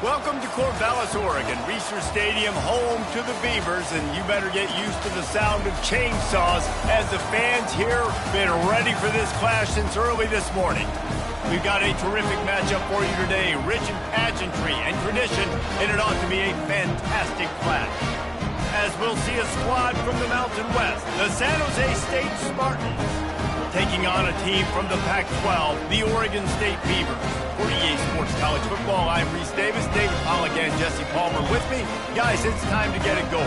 Welcome to Corvallis, Oregon, Reser Stadium, home to the Beavers, and you better get used to the sound of chainsaws as the fans here been ready for this clash since early this morning. We've got a terrific matchup for you today, rich in pageantry and tradition, and it ought to be a fantastic clash. As we'll see a squad from the Mountain West, the San Jose State Spartans, taking on a team from the Pac-12, the Oregon State Beavers. For EA Sports College Football, I'm Reese Davis, David Pollock, and Jesse Palmer with me. Guys, it's time to get it going.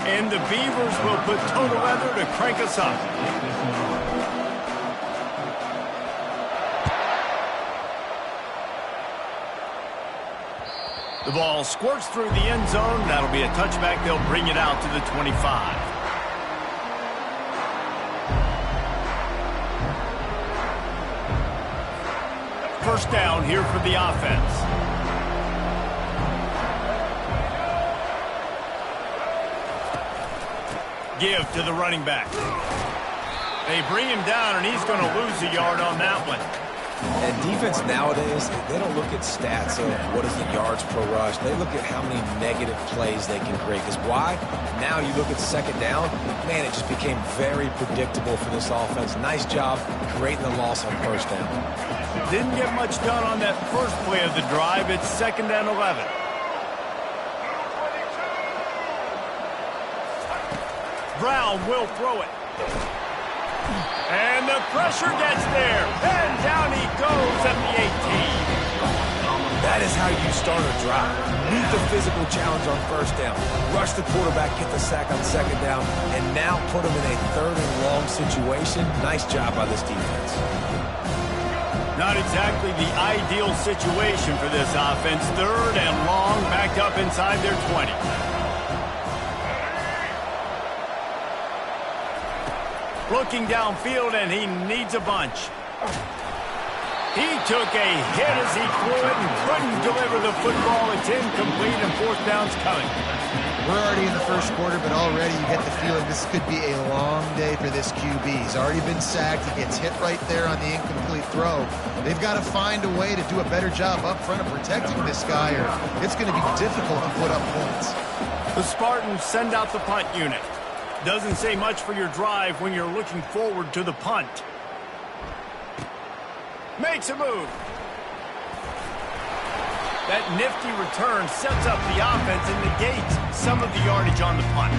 And the Beavers will put total weather to crank us up. The ball squirts through the end zone. That'll be a touchback. They'll bring it out to the 25. First down here for the offense. Give to the running back. They bring him down, and he's going to lose a yard on that one. And defense nowadays, they don't look at stats of what is the yards per rush. They look at how many negative plays they can create. Because why? Now you look at second down, man, it just became very predictable for this offense. Nice job creating the loss on first down. Didn't get much done on that first play of the drive. It's 2nd and 11. Brown will throw it. And the pressure gets there. And down he goes at the 18. That is how you start a drive. Meet the physical challenge on first down. Rush the quarterback, get the sack on second down, and now put him in a 3rd and long situation. Nice job by this defense. Not exactly the ideal situation for this offense. 3rd and long, backed up inside their 20. Looking downfield, and he needs a bunch. He took a hit as he threw it and couldn't deliver the football. It's incomplete, and 4th down's coming. We're already in the first quarter, but already you get the feeling this could be a long day for this QB. He's already been sacked. He gets hit right there on the incomplete throw. They've got to find a way to do a better job up front of protecting this guy, or it's going to be difficult to put up points. The Spartans send out the punt unit. Doesn't say much for your drive when you're looking forward to the punt. Makes a move. That nifty return sets up the offense and negates some of the yardage on the punt.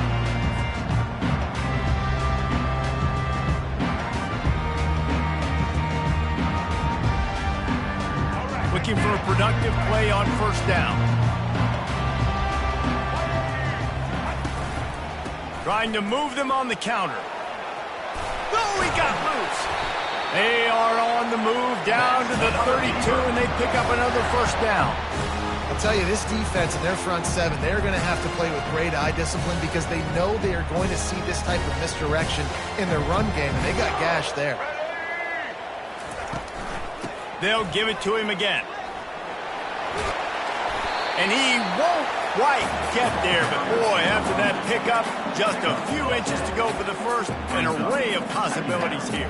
Looking for a productive play on first down. Trying to move them on the counter. Oh, he got loose. They are on the move down to the 32, and they pick up another first down. I'll tell you, this defense and their front 7, they're going to have to play with great eye discipline because they know they are going to see this type of misdirection in their run game, and they got gashed there. They'll give it to him again. And he won't quite get there, but boy, after that pickup, just a few inches to go for the first. An array of possibilities here.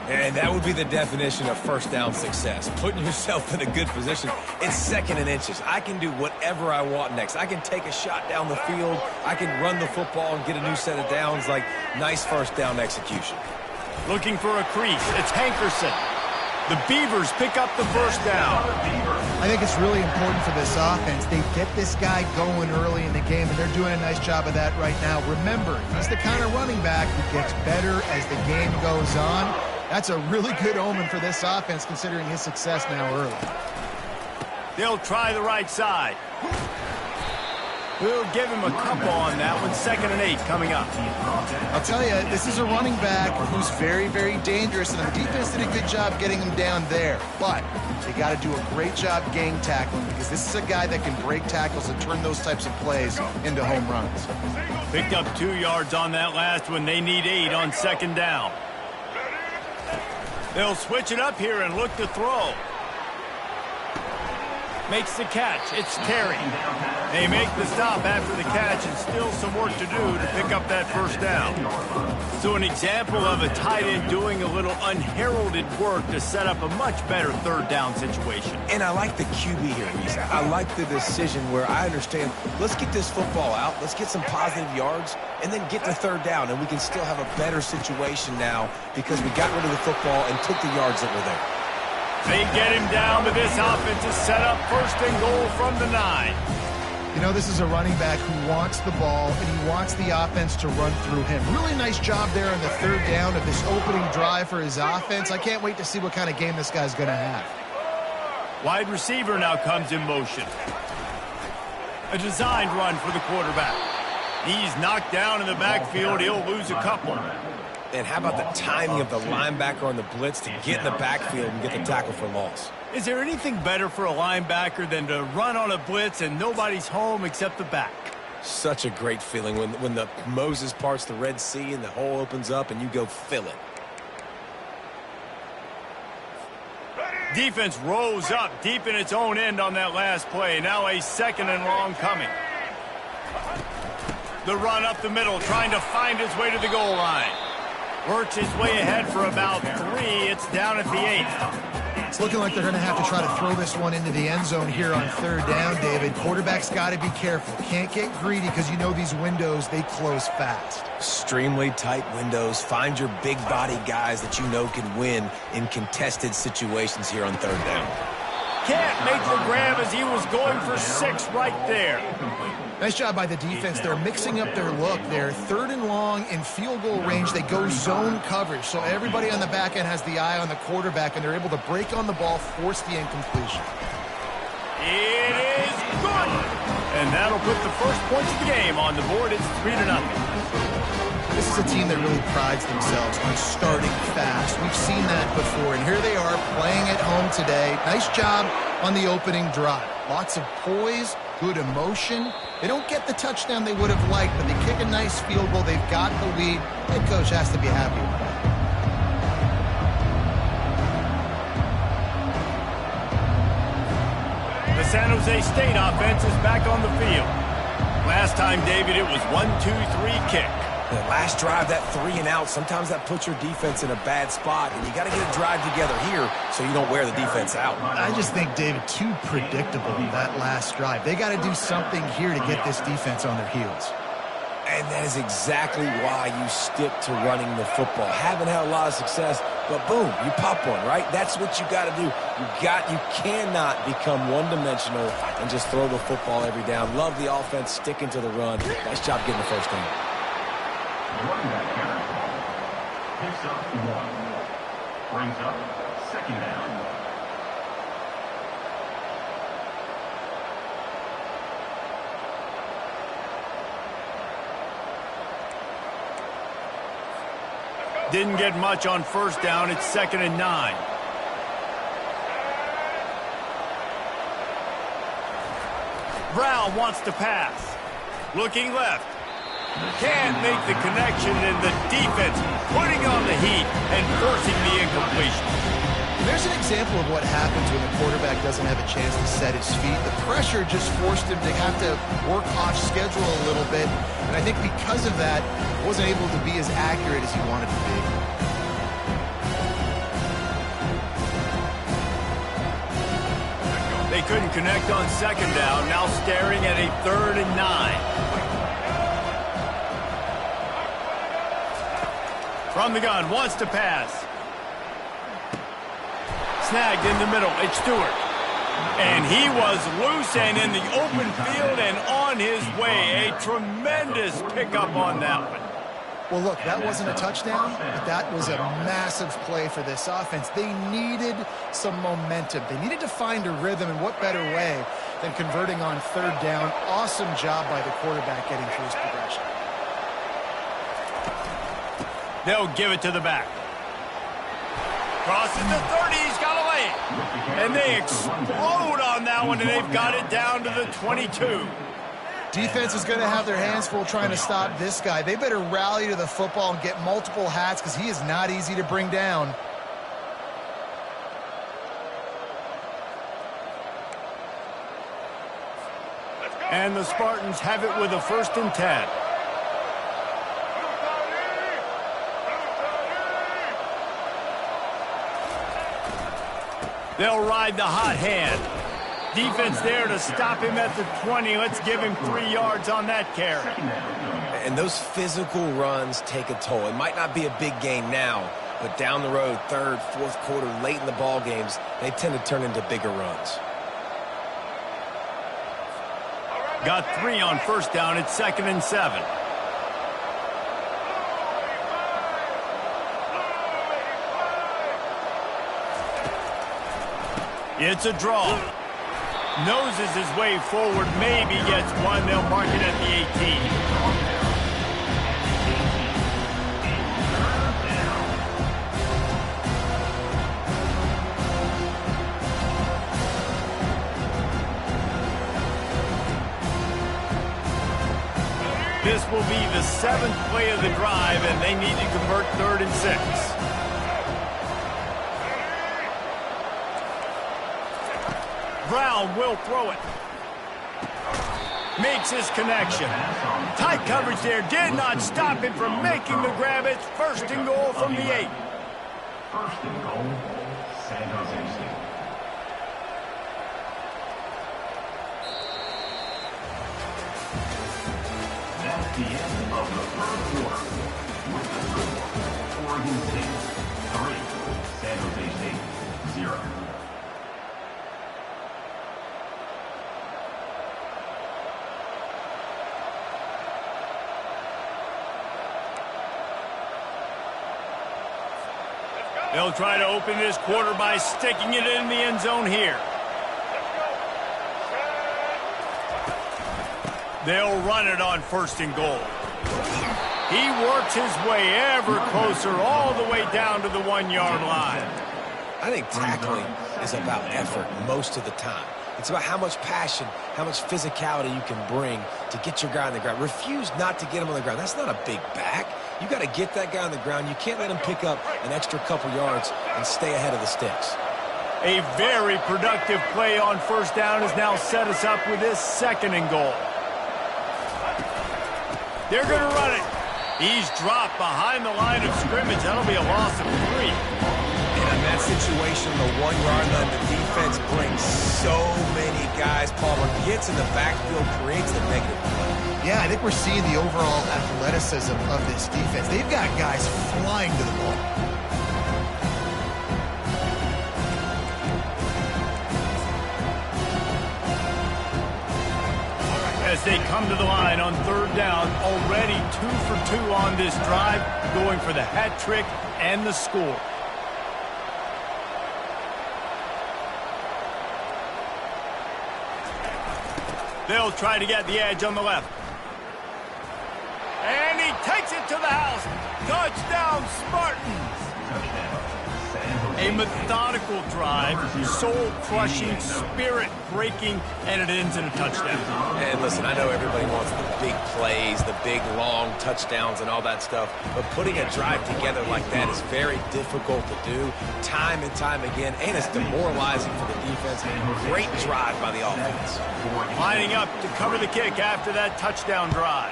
And that would be the definition of first down success. Putting yourself in a good position. It's 2nd and inches. I can do whatever I want next. I can take a shot down the field. I can run the football and get a new set of downs. Like, nice first down execution. Looking for a crease. It's Hankerson. The Beavers pick up the first down. I think it's really important for this offense. They get this guy going early in the game, and they're doing a nice job of that right now. Remember, he's the kind of running back who gets better as the game goes on. That's a really good omen for this offense, considering his success now early. They'll try the right side. We'll give him a couple on that one. 2nd and 8 coming up. I'll tell you, this is a running back who's very, very dangerous, and the defense did a good job getting him down there. But they got to do a great job gang tackling because this is a guy that can break tackles and turn those types of plays into home runs. Picked up 2 yards on that last one. They need 8 on 2nd down. They'll switch it up here and look to throw. Makes the catch. It's Terry. They make the stop after the catch, and still some work to do to pick up that first down. So an example of a tight end doing a little unheralded work to set up a much better third down situation. And I like the QB here, Reese. I like the decision where I understand, let's get this football out, let's get some positive yards, and then get to third down, and we can still have a better situation now because we got rid of the football and took the yards that were there. They get him down, but this offense is set up first and goal from the 9. You know, this is a running back who wants the ball, and he wants the offense to run through him. Really nice job there on the third down of this opening drive for his offense. I can't wait to see what kind of game this guy's going to have. Wide receiver now comes in motion. A designed run for the quarterback. He's knocked down in the backfield. He'll lose a couple. And how about the timing of the linebacker on the blitz to get in the backfield and get the tackle for loss? Is there anything better for a linebacker than to run on a blitz and nobody's home except the back? Such a great feeling when the Moses parts the Red Sea and the hole opens up and you go fill it. Defense rose up deep in its own end on that last play. Now a second and long coming. The run up the middle, trying to find his way to the goal line. Works his way ahead for about 3. It's down at the 8. It's looking like they're going to have to try to throw this one into the end zone here on third down, David. Quarterback's got to be careful. Can't get greedy because you know these windows, they close fast. Extremely tight windows. Find your big body guys that you know can win in contested situations here on third down. Can't make the grab as he was going for 6 right there. Nice job by the defense. They're mixing up their look. They're third and long in field goal range. They go zone coverage. So everybody on the back end has the eye on the quarterback, and they're able to break on the ball, force the incompletion. It is good. And that'll put the first points of the game on the board. It's 3-0. This is a team that really prides themselves on starting fast. We've seen that before, and here they are playing at home today. Nice job on the opening drive. Lots of poise, good emotion. They don't get the touchdown they would have liked, but they kick a nice field goal. They've got the lead. Head coach has to be happy with that. The San Jose State offense is back on the field. Last time, David, it was 1-2-3 kick. The last drive, that 3 and out, sometimes that puts your defense in a bad spot, and you got to get a drive together here so you don't wear the defense out. I just think, David, too predictable that last drive. They got to do something here to get this defense on their heels. And that is exactly why you stick to running the football. Haven't had a lot of success, but boom, you pop one, right? That's what you got to do. You cannot become one-dimensional and just throw the football every down. Love the offense sticking to the run. Nice job getting the first down. Running back carry. Picks up 1. Brings up second down. Didn't get much on first down. It's 2nd and 9. Brown wants to pass. Looking left. Can't make the connection, and the defense putting on the heat and forcing the incompletion. There's an example of what happens when the quarterback doesn't have a chance to set his feet. The pressure just forced him to have to work off schedule a little bit, and I think because of that, wasn't able to be as accurate as he wanted to be. They couldn't connect on second down, now staring at a 3rd and 9. From the gun, wants to pass. Snagged in the middle, it's Stewart. And he was loose and in the open field and on his way. A tremendous pickup on that one. Well, look, that wasn't a touchdown, but that was a massive play for this offense. They needed some momentum. They needed to find a rhythm, and what better way than converting on third down. Awesome job by the quarterback getting through his progression. They'll give it to the back. Crosses the 30, he's got a lane. And they explode on that one, and they've got it down to the 22. Defense is going to have their hands full trying to stop this guy. They better rally to the football and get multiple hats because he is not easy to bring down. And the Spartans have it with a 1st and 10. They'll ride the hot hand. Defense there to stop him at the 20. Let's give him 3 yards on that carry. And those physical runs take a toll. It might not be a big gain now, but down the road, 3rd, 4th quarter, late in the ball games, they tend to turn into bigger runs. Got 3 on 1st down. It's 2nd and 7. It's a draw. Noses his way forward, maybe gets 1. They'll mark it at the 18. This will be the 7th play of the drive, and they need to convert 3rd and 6. Brown will throw it. Makes his connection. Tight coverage there. Did not stop him from making the grab. It's 1st and goal from the 8. 1st and goal, San Jose State. That's the end of the 3rd quarter. With the score, Oregon State 3, San Jose State 0. They'll try to open this quarter by sticking it in the end zone here. They'll run it on 1st and goal. He works his way ever closer all the way down to the 1-yard line. I think tackling is about effort most of the time. It's about how much passion, how much physicality you can bring to get your guy on the ground. Refuse not to get him on the ground. That's not a big back. You got to get that guy on the ground. You can't let him pick up an extra couple yards and stay ahead of the sticks. A very productive play on 1st down has now set us up with this 2nd and goal. They're going to run it. He's dropped behind the line of scrimmage. That'll be a loss of 3. And in that situation, the 1-yard line, the defense brings so many guys. Palmer gets in the backfield, creates the negative play. Yeah, I think we're seeing the overall athleticism of this defense. They've got guys flying to the ball. As they come to the line on 3rd down, already 2 for 2 on this drive, going for the hat trick and the score. They'll try to get the edge on the left. And he takes it to the house. Touchdown, Spartans. A methodical drive, soul-crushing, spirit-breaking, and it ends in a touchdown. And listen, I know everybody wants the big plays, the big, long touchdowns and all that stuff, but putting a drive together like that is very difficult to do time and time again, and it's demoralizing for the defense. Great drive by the offense. Lining up to cover the kick after that touchdown drive.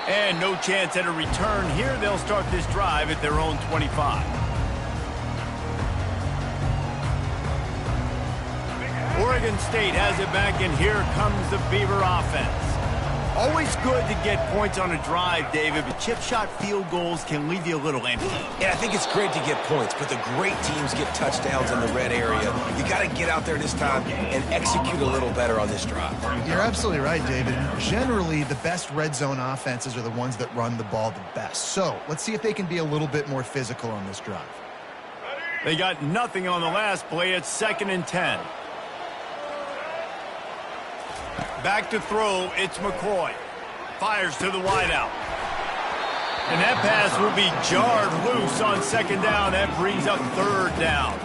And no chance at a return here. They'll start this drive at their own 25. Oregon State has it back, and here comes the Beaver offense. Always good to get points on a drive, David, but chip shot field goals can leave you a little empty. Yeah, I think it's great to get points, but the great teams get touchdowns in the red area. You got to get out there this time and execute a little better on this drive. You're absolutely right, David. Generally, the best red zone offenses are the ones that run the ball the best. So let's see if they can be a little bit more physical on this drive. They got nothing on the last play. It's 2nd and 10. Back to throw, it's McCoy. Fires to the wideout. And that pass will be jarred loose on 2nd down. That brings up 3rd down.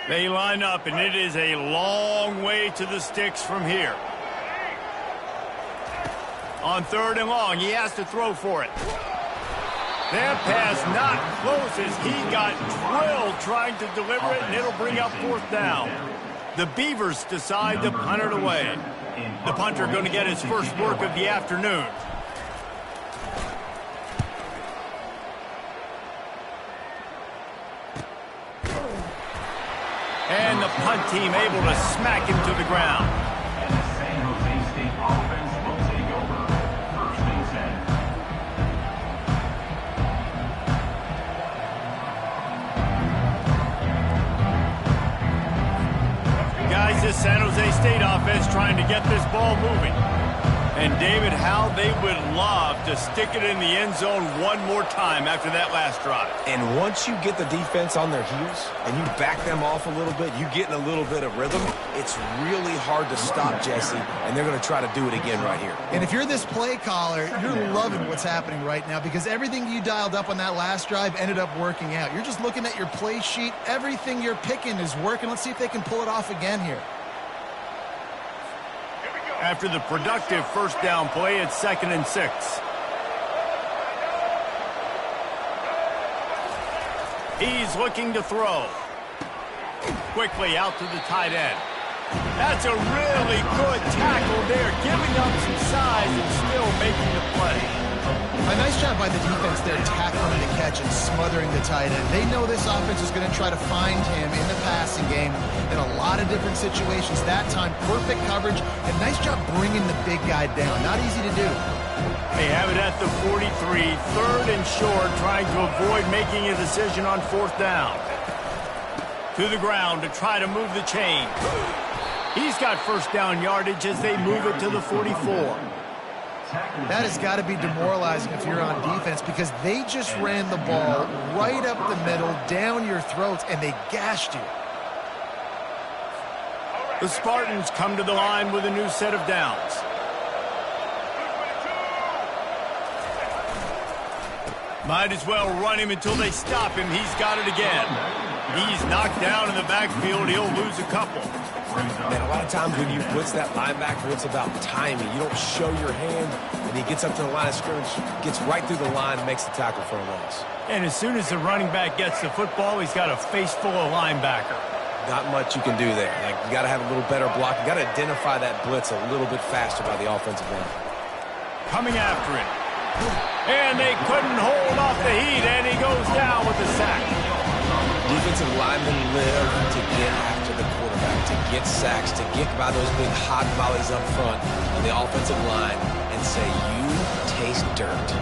They line up, and it is a long way to the sticks from here. On 3rd and long, he has to throw for it. That pass not close as he got drilled trying to deliver it, and it'll bring up 4th down. The Beavers decide to punt it away. The punter going to get his first work of the afternoon. And the punt team able to smack him to the ground. And the San Jose State offense will take over. 1st and 10. Guys, this San Jose State offense trying to get this ball moving. And David, how they would love to stick it in the end zone one more time after that last drive. And once you get the defense on their heels and you back them off a little bit, you get in a little bit of rhythm, it's really hard to stop, Jesse, and they're going to try to do it again right here. And if you're this play caller, you're loving what's happening right now because everything you dialed up on that last drive ended up working out. You're just looking at your play sheet. Everything you're picking is working. Let's see if they can pull it off again here. After the productive 1st down play, it's 2nd and 6. He's looking to throw. Quickly out to the tight end. That's a really good tackle there, giving up some size and still making the play. A nice job by the defense there, tackling the catch and smothering the tight end. They know this offense is going to try to find him in the passing game in a lot of different situations. That time, perfect coverage, and nice job bringing the big guy down. Not easy to do. They have it at the 43, 3rd and short, trying to avoid making a decision on 4th down. To the ground to try to move the chain. He's got 1st down yardage as they move it to the 44. That has got to be demoralizing if you're on defense because they just ran the ball right up the middle, down your throats, and they gashed you. The Spartans come to the line with a new set of downs. Might as well run him until they stop him. He's got it again. He's knocked down in the backfield. He'll lose a couple. And a lot of times when you blitz that linebacker, it's about timing. You don't show your hand, and he gets up to the line of scrimmage, gets right through the line, makes the tackle for a loss. And as soon as the running back gets the football, he's got a face full of linebacker. Not much you can do there. Like, you got to have a little better block. You got to identify that blitz a little bit faster by the offensive line. Coming after it. And they couldn't hold off the heat, and he goes down with the sack. Defensive linemen live to get after the quarterback, to get sacks, to get by those big hot volleys up front on the offensive line and say, you taste dirt.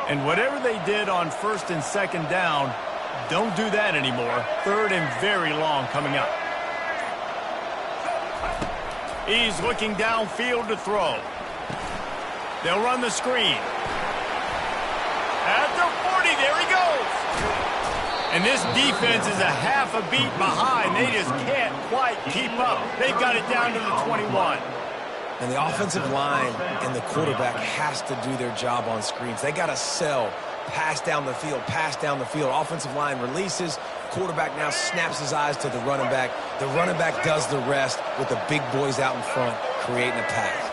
And whatever they did on 1st and 2nd down, don't do that anymore. 3rd and very long coming up. He's looking downfield to throw. They'll run the screen. At the 40, there he goes. And this defense is a half a beat behind. They just can't quite keep up. They've got it down to the 21. And the offensive line and the quarterback has to do their job on screens. They got to sell, pass down the field, pass down the field. Offensive line releases. Quarterback now snaps his eyes to the running back. The running back does the rest with the big boys out in front, creating a pass.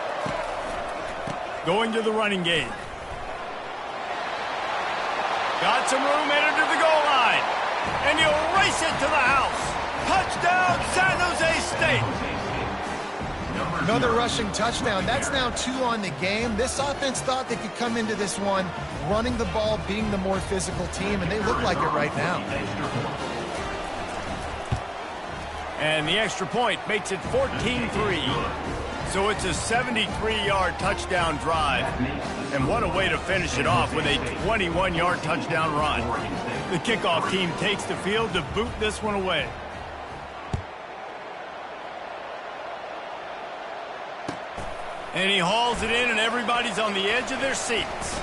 Going to the running game. Got some room headed to the goal line. And he'll race it to the house. Touchdown, San Jose State. Another rushing touchdown. That's now 2 on the game. This offense thought they could come into this one running the ball, being the more physical team, and they look like it right now. And the extra point makes it 14-3. So it's a 73-yard touchdown drive. And what a way to finish it off with a 21-yard touchdown run. The kickoff team takes the field to boot this one away. And he hauls it in, and everybody's on the edge of their seats.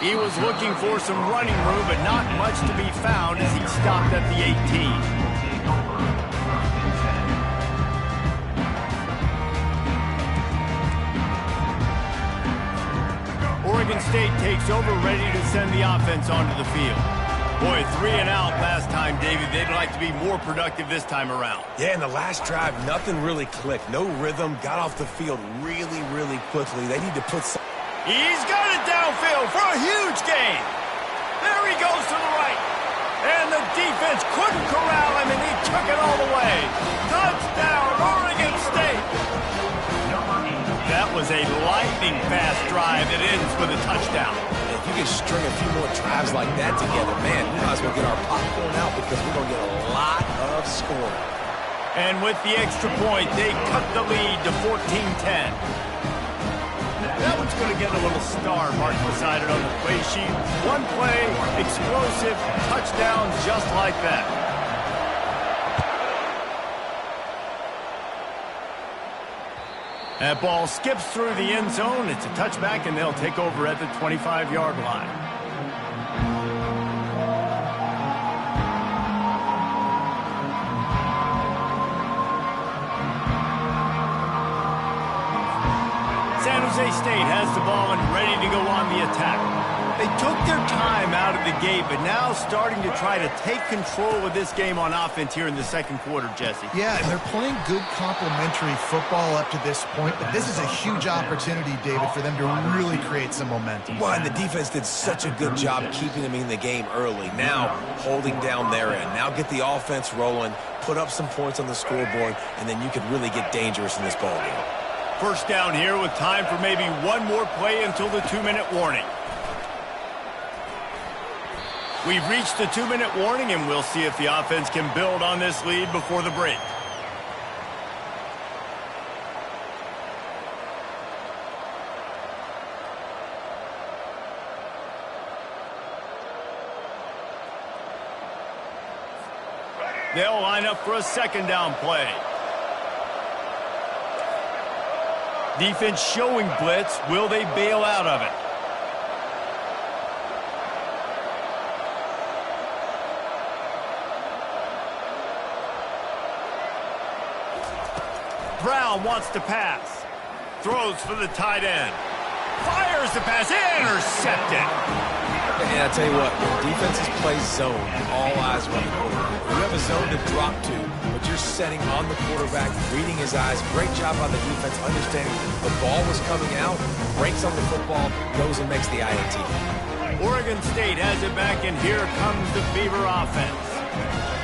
He was looking for some running room, but not much to be found as he stopped at the 18. Oregon State takes over, ready to send the offense onto the field. Boy, 3 and out last time, David. They'd like to be more productive this time around. Yeah, in the last drive, nothing really clicked. No rhythm, got off the field really, really quickly. They need to put some... He's got it downfield for a huge gain. There he goes to the right. And the defense couldn't corral him, and he took it all the way. Touchdown, Oregon State. That was a lightning-fast drive that ends with a touchdown. If you can string a few more drives like that together, man, we might as well get our popcorn out because we're going to get a lot of scoring. And with the extra point, they cut the lead to 14-10. That one's going to get a little star marked beside it on the play sheet. One play, explosive, touchdown just like that. That ball skips through the end zone. It's a touchback, and they'll take over at the 25-yard line. San Jose State has the ball and ready to go on the attack. They took their time out of the gate, but now starting to try to take control of this game on offense here in the second quarter, Jesse. Yeah, and they're playing good complementary football up to this point, but this is a huge opportunity, David, for them to really create some momentum. Well, and the defense did such a good job keeping them in the game early. Now, holding down their end. Now get the offense rolling, put up some points on the scoreboard, and then you can really get dangerous in this ball game. First down here with time for maybe one more play until the 2-minute warning. We've reached the 2-minute warning, and we'll see if the offense can build on this lead before the break. They'll line up for a second down play. Defense showing blitz. Will they bail out of it? Brown wants to pass. Throws for the tight end. Fires the pass. Intercepted. And I tell you what, when defenses play zone, all eyes are on the quarterback. You have a zone to drop to, but you're setting on the quarterback, reading his eyes. Great job on the defense, understanding the ball was coming out, breaks on the football, goes and makes the INT. Oregon State has it back, and here comes the Beaver offense.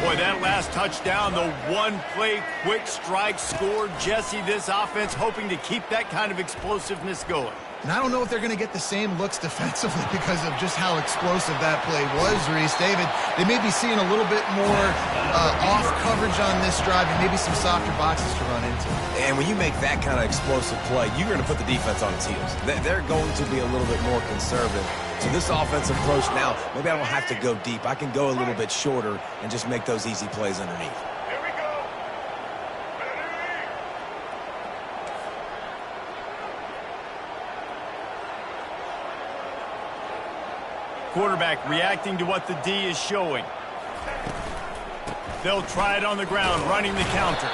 Boy, that last touchdown, the one-play quick strike score. Jesse, this offense hoping to keep that kind of explosiveness going. And I don't know if they're going to get the same looks defensively because of just how explosive that play was, Reese. David, they may be seeing a little bit more off coverage on this drive and maybe some softer boxes to run into. And when you make that kind of explosive play, you're going to put the defense on its heels. They're going to be a little bit more conservative. So this offensive approach now, maybe I don't have to go deep. I can go a little bit shorter and just make those easy plays underneath. Quarterback reacting to what the D is showing. They'll try it on the ground, running the counter.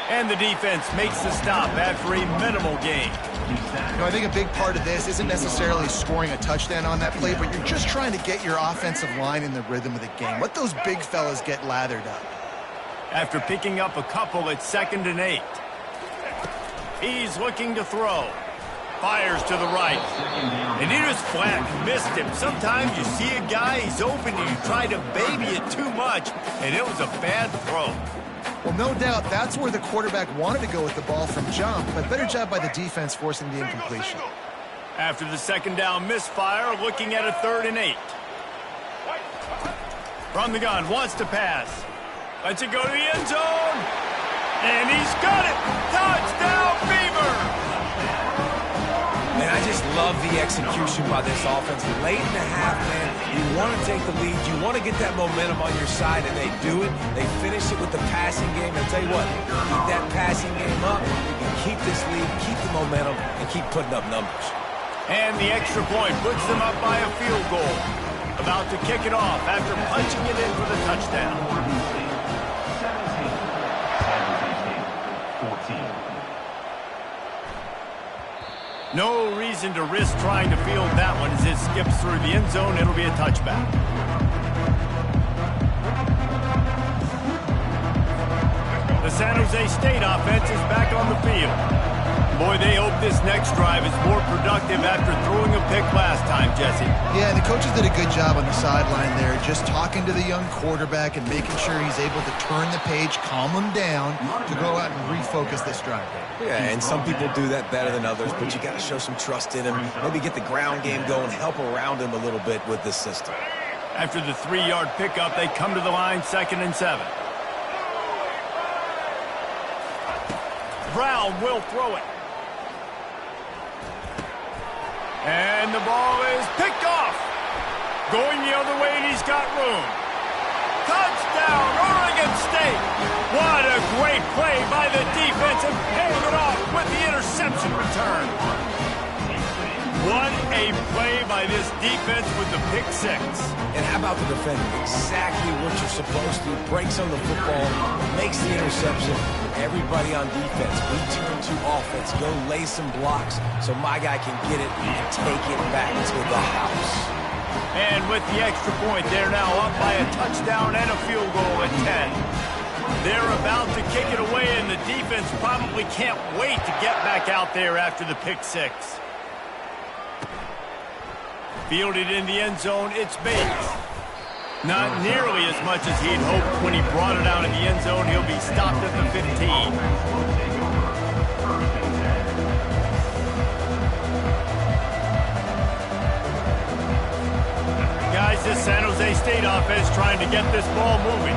And the defense makes the stop after a minimal gain. You know, I think a big part of this isn't necessarily scoring a touchdown on that play, but you're just trying to get your offensive line in the rhythm of the game. Let those big fellas get lathered up. After picking up a couple at 2nd and 8. He's looking to throw. Fires to the right. And he just flat missed him. Sometimes you see a guy, he's open, and you try to baby it too much, and it was a bad throw. Well, no doubt that's where the quarterback wanted to go with the ball from jump, but better job by the defense forcing the incompletion. After the second down misfire, looking at a 3rd and 8. From the gun, wants to pass. Lets it go to the end zone. And he's got it. Touchdown, Beaver. Man, I just love the execution by this offense. Late in the half, man, you want to take the lead. You want to get that momentum on your side, and they do it. They finish it with the passing game. I'll tell you what, keep that passing game up. You can keep this lead, keep the momentum, and keep putting up numbers. And the extra point puts them up by a field goal. About to kick it off after punching it in for the touchdown. Oregon State 17, San Jose State 14. No reason to risk trying to field that one as it skips through the end zone. It'll be a touchback. The San Jose State offense is back on the field. Boy, they hope this next drive is more productive after throwing a pick last time, Jesse. Yeah, the coaches did a good job on the sideline there, just talking to the young quarterback and making sure he's able to turn the page, calm him down to go out and refocus this drive. Yeah, and some people do that better than others, but you got to show some trust in him. Maybe get the ground game going, help around him a little bit with this system. After the 3-yard pickup, they come to the line 2nd and 7. Brown will throw it. And the ball is picked off. Going the other way, and he's got room. Touchdown, Oregon State. What a great play by the defense and paying it off with the interception return. What a play by this defense with the pick 6. And how about the defender? Exactly what you're supposed to. Breaks on the football, makes the interception. Everybody on defense, we turn to offense. Go lay some blocks so my guy can get it and take it back to the house. And with the extra point, they're now up by a touchdown and a field goal at 10. They're about to kick it away, and the defense probably can't wait to get back out there after the pick 6. Fielded in the end zone, it's Bates. Not nearly as much as he'd hoped when he brought it out in the end zone. He'll be stopped at the 15. Guys, this San Jose State offense trying to get this ball moving.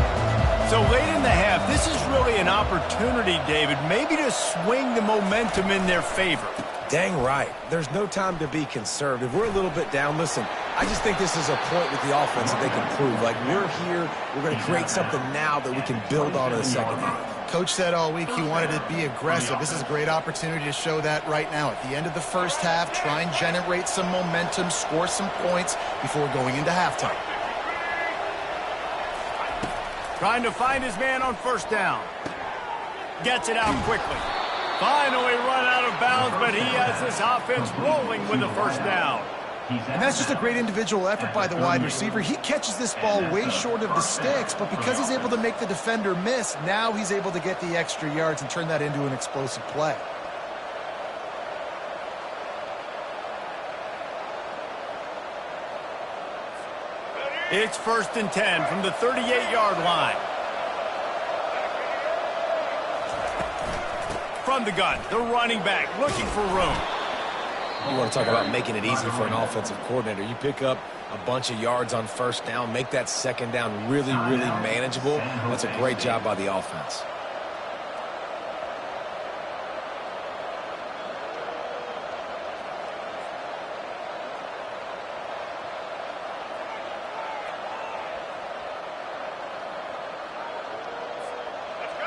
So late in the half, this is really an opportunity, David, maybe to swing the momentum in their favor. Dang right. There's no time to be conservative. We're a little bit down. Listen, I just think this is a point with the offense that they can prove. Like, we're here, we're going to create something now that we can build on in the second half. Coach said all week he wanted to be aggressive. This is a great opportunity to show that right now. At the end of the first half, try and generate some momentum, score some points before going into halftime. Trying to find his man on first down. Gets it out quickly. Finally run out of bounds, but he has this offense rolling with the first down. And that's just a great individual effort by the wide receiver. He catches this ball way short of the sticks, but because he's able to make the defender miss, now he's able to get the extra yards and turn that into an explosive play. It's 1st and 10 from the 38-yard line. From the gun, the running back looking for room. You want to talk about making it easy for an offensive coordinator. You pick up a bunch of yards on first down, make that second down really, really manageable. That's a great job by the offense.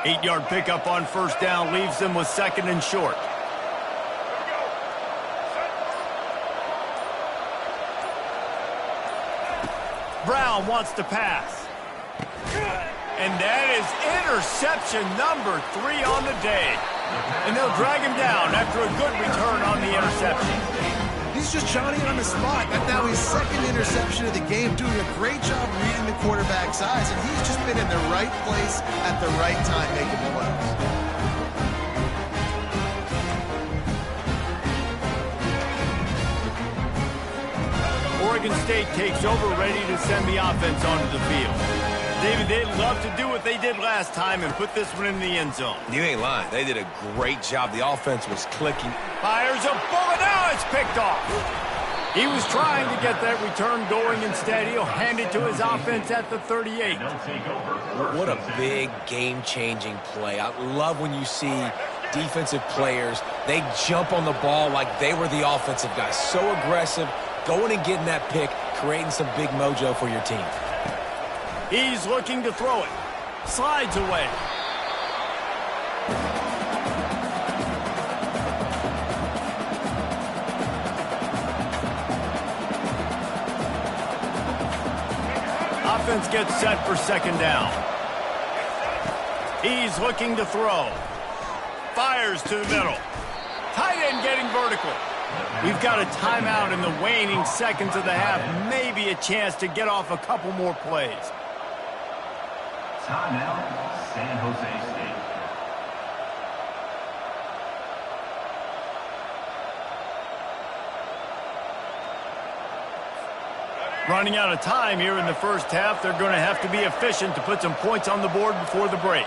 Eight-yard pickup on first down leaves them with 2nd and short. Brown wants to pass. And that is interception number 3 on the day. And they'll drag him down after a good return on the interception. He's just Johnny on the spot. That's now his 2nd interception of the game, doing a great job reading the quarterback's eyes, and he's just been in the right place at the right time making plays. Oregon State takes over, ready to send the offense onto the field. David, they'd love to do what they did last time and put this one in the end zone. You ain't lying. They did a great job. The offense was clicking. Fires a bullet. Now it's picked off. He was trying to get that return going. Instead, he'll hand it to his offense at the 38. What a big game-changing play. I love when you see defensive players, they jump on the ball like they were the offensive guys. So aggressive, going and getting that pick, creating some big mojo for your team. He's looking to throw it. Slides away. offense gets set for second down. He's looking to throw. Fires to the middle. Tight end getting vertical. We've got a timeout in the waning seconds of the half. Maybe a chance to get off a couple more plays. Timeout, San Jose State. Running out of time here in the first half. They're going to have to be efficient to put some points on the board before the break.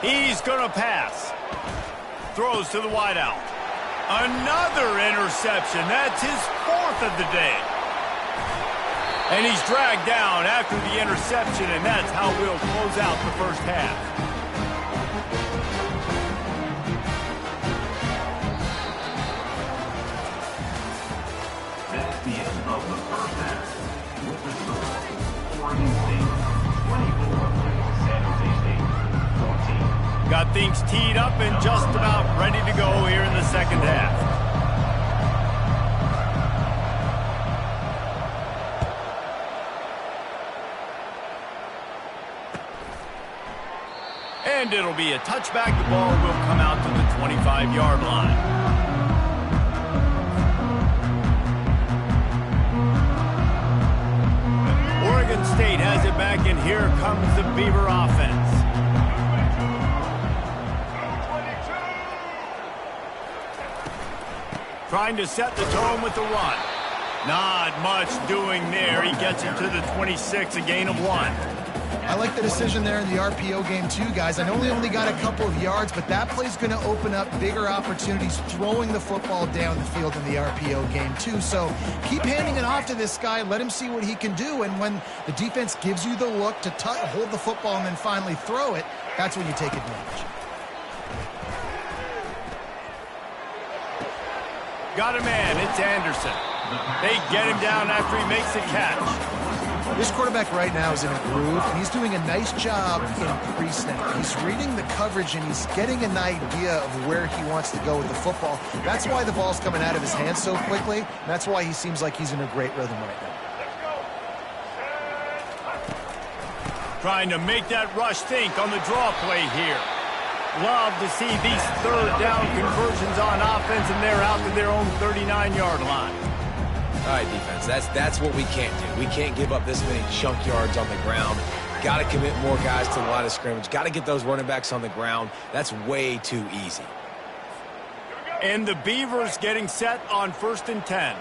He's going to pass. Throws to the wideout. Another interception. That's his fourth of the day. And he's dragged down after the interception, and that's how we'll close out the first half. That's the end of the first half. With the score, Oregon State 24, San Jose State 14. Got things teed up and just about ready to go here in the second half. And it'll be a touchback. The ball will come out to the 25-yard line. Oregon State has it back, and here comes the Beaver offense. Trying to set the tone with the run. Not much doing there. He gets it to the 26, a gain of 1. I like the decision there in the RPO game too, guys. I know he only got a couple of yards, but that play's going to open up bigger opportunities throwing the football down the field in the RPO game too. So keep handing it off to this guy. Let him see what he can do. And when the defense gives you the look to hold the football and then finally throw it, that's when you take advantage. Got a man. It's Anderson. They get him down after he makes the catch. This quarterback right now is in a groove, and he's doing a nice job in pre-snap. He's reading the coverage, and he's getting an idea of where he wants to go with the football. That's why the ball's coming out of his hands so quickly, and that's why he seems like he's in a great rhythm right now. Trying to make that rush think on the draw play here. Love to see these third down conversions on offense, and they're out to their own 39-yard line. All right, defense, that's what we can't do. We can't give up this many chunk yards on the ground. Got to commit more guys to the line of scrimmage. Got to get those running backs on the ground. That's way too easy. And the Beavers getting set on 1st and 10.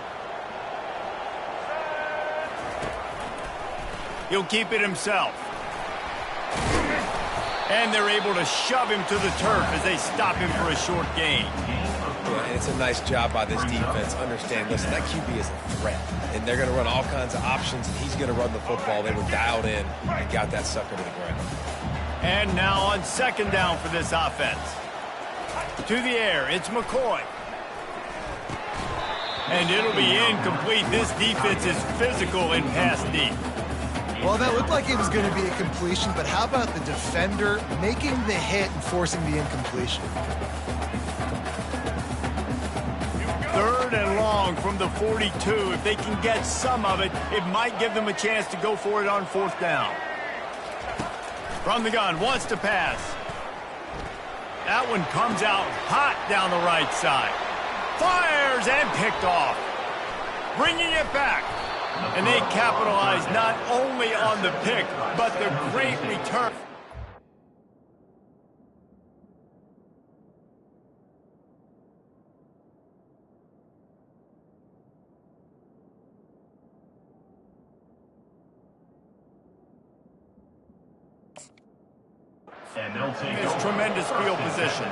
He'll keep it himself. And they're able to shove him to the turf as they stop him for a short gain. Yeah, and it's a nice job by this defense. Understand, listen, that QB is a threat. And they're going to run all kinds of options, and he's going to run the football. They were dialed in and got that sucker to the ground. And now on 2nd down for this offense. To the air, it's McCoy. And it'll be incomplete. This defense is physical in pass deep. Well, that looked like it was going to be a completion, but how about the defender making the hit and forcing the incompletion? 3rd and long from the 42. If they can get some of it, it might give them a chance to go for it on 4th down. From the gun, wants to pass. That one comes out hot down the right side. Fires and picked off. Bringing it back. And they capitalize not only on the pick, but the great return. And they'll take This tremendous field position.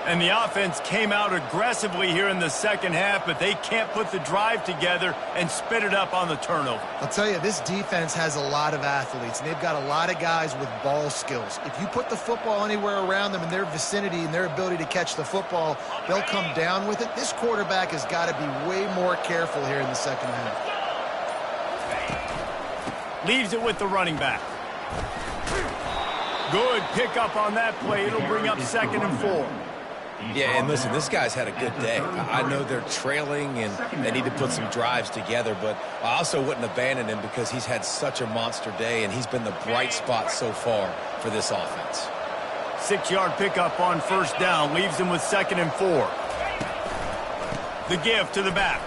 And the offense came out aggressively here in the second half, but they can't put the drive together and spit it up on the turnover. I'll tell you, this defense has a lot of athletes, and they've got a lot of guys with ball skills. If you put the football anywhere around them in their vicinity and their ability to catch the football, they'll come down with it. This quarterback has got to be way more careful here in the second half. Leaves it with the running back. Good pickup on that play. It'll bring up 2nd and 4. Yeah, and listen, this guy's had a good day. I know they're trailing and they need to put some drives together, but I also wouldn't abandon him because he's had such a monster day, and he's been the bright spot so far for this offense. 6-yard pickup on first down leaves him with 2nd and 4. The give to the back.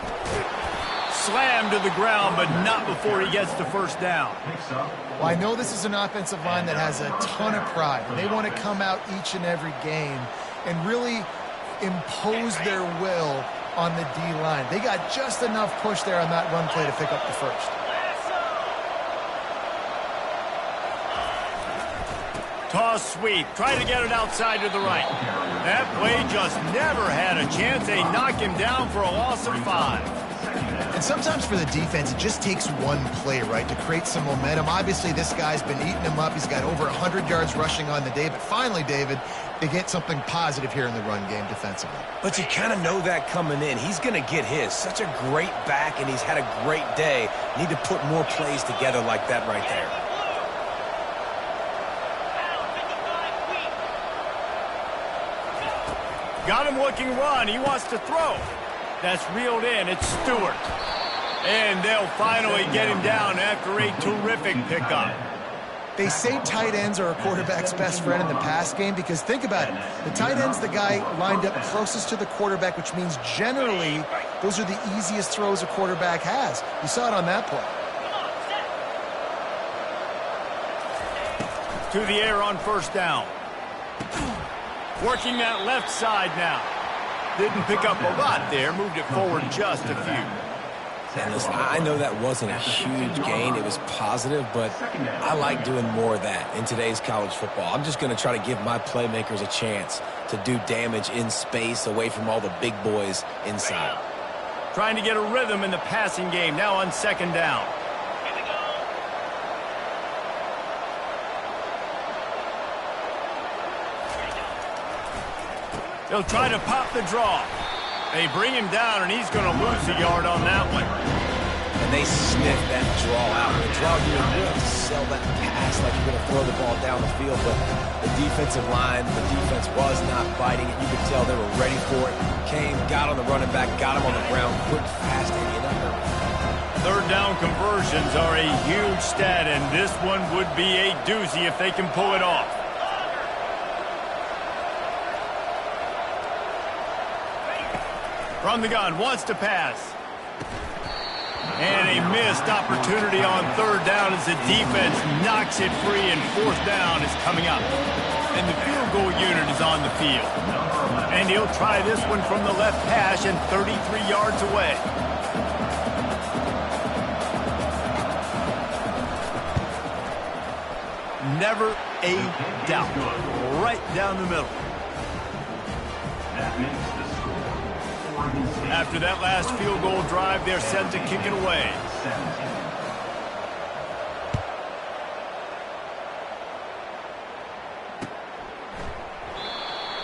Slammed to the ground, but not before he gets to first down. Well, I know this is an offensive line that has a ton of pride. They want to come out each and every game and really impose their will on the D-line. They got just enough push there on that run play to pick up the first. Toss sweep. Try to get it outside to the right. That play just never had a chance. They knock him down for a loss of 5. And sometimes for the defense, it just takes one play, right, to create some momentum. Obviously, this guy's been eating him up. He's got over 100 yards rushing on the day. But finally, David, they get something positive here in the run game defensively. But you kind of know that coming in. He's going to get his. Such a great back, and he's had a great day. Need to put more plays together like that right there. Got him looking run. He wants to throw. That's reeled in. It's Stewart. And they'll finally get him down after a terrific pickup. They say tight ends are a quarterback's best friend in the pass game because think about it. The tight end's the guy lined up closest to the quarterback, which means generally those are the easiest throws a quarterback has. You saw it on that play. To the air on first down. Working that left side now. Didn't pick up a lot there. Moved it forward just a few. And listen, I know that wasn't a huge gain. It was positive, but I like doing more of that in today's college football. I'm just going to try to give my playmakers a chance to do damage in space away from all the big boys inside. Trying to get a rhythm in the passing game now on 2nd down. They'll try to pop the draw. They bring him down, and he's going to lose a yard on that one. And they sniff that draw out. The draw, you have to sell that pass like you're going to throw the ball down the field, but the defensive line, the defense was not biting it. You could tell they were ready for it. Came, got on the running back, got him on the ground, quick, fast, and in a hurry. 3rd down conversions are a huge stat, and this one would be a doozy if they can pull it off. From the gun, wants to pass. And a missed opportunity on 3rd down as the defense knocks it free, and 4th down is coming up. And the field goal unit is on the field. And he'll try this one from the left hash and 33 yards away. Never a doubt. Right down the middle. That makes the score. After that last field goal drive, they're set to kick it away.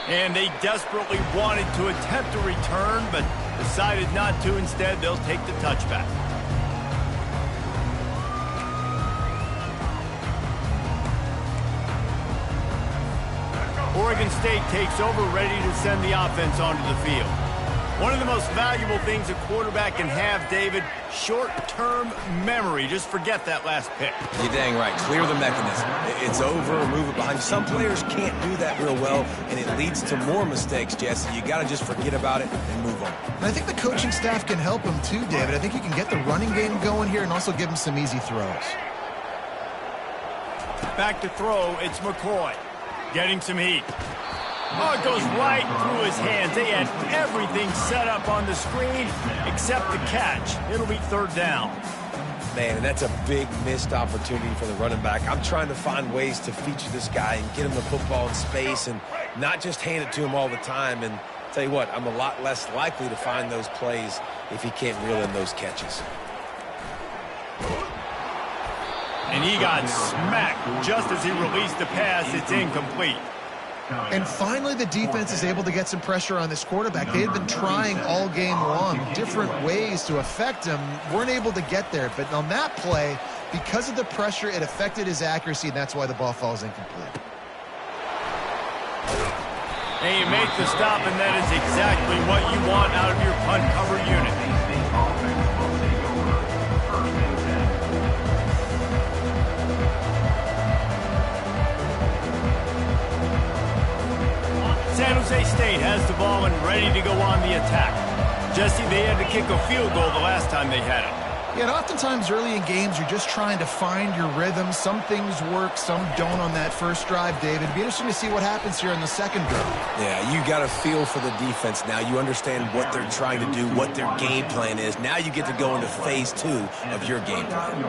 And they desperately wanted to attempt a return, but decided not to. Instead, they'll take the touchback. Oregon State takes over, ready to send the offense onto the field. One of the most valuable things a quarterback can have, David, short-term memory. Just forget that last pick. You're dang right. Clear the mechanism. It's over, move it behind. Some players can't do that real well, and it leads to more mistakes, Jesse. You got to just forget about it and move on. And I think the coaching staff can help him too, David. I think you can get the running game going here and also give him some easy throws. Back to throw, it's McCoy. Getting some heat. Oh, it goes right through his hands. They had everything set up on the screen except the catch. It'll be 3rd down. Man, and that's a big missed opportunity for the running back. I'm trying to find ways to feature this guy and get him the football in space and not just hand it to him all the time. And tell you what, I'm a lot less likely to find those plays if he can't reel in those catches. And he got smacked just as he released the pass. It's incomplete. And finally, the defense is able to get some pressure on this quarterback. They had been trying all game long, different ways to affect him, weren't able to get there. But on that play, because of the pressure, it affected his accuracy, and that's why the ball falls incomplete. And you make the stop, and that is exactly what you want out of your punt cover unit. State offense will take over. First and 10. San Jose State has the ball and ready to go on the attack. Jesse, they had to kick a field goal the last time they had it. Yeah, and oftentimes early in games, you're just trying to find your rhythm. Some things work, some don't on that first drive, David. It'd be interesting to see what happens here in the second drive. Yeah, you got a feel for the defense now. You understand what they're trying to do, what their game plan is. Now you get to go into phase 2 of your game plan.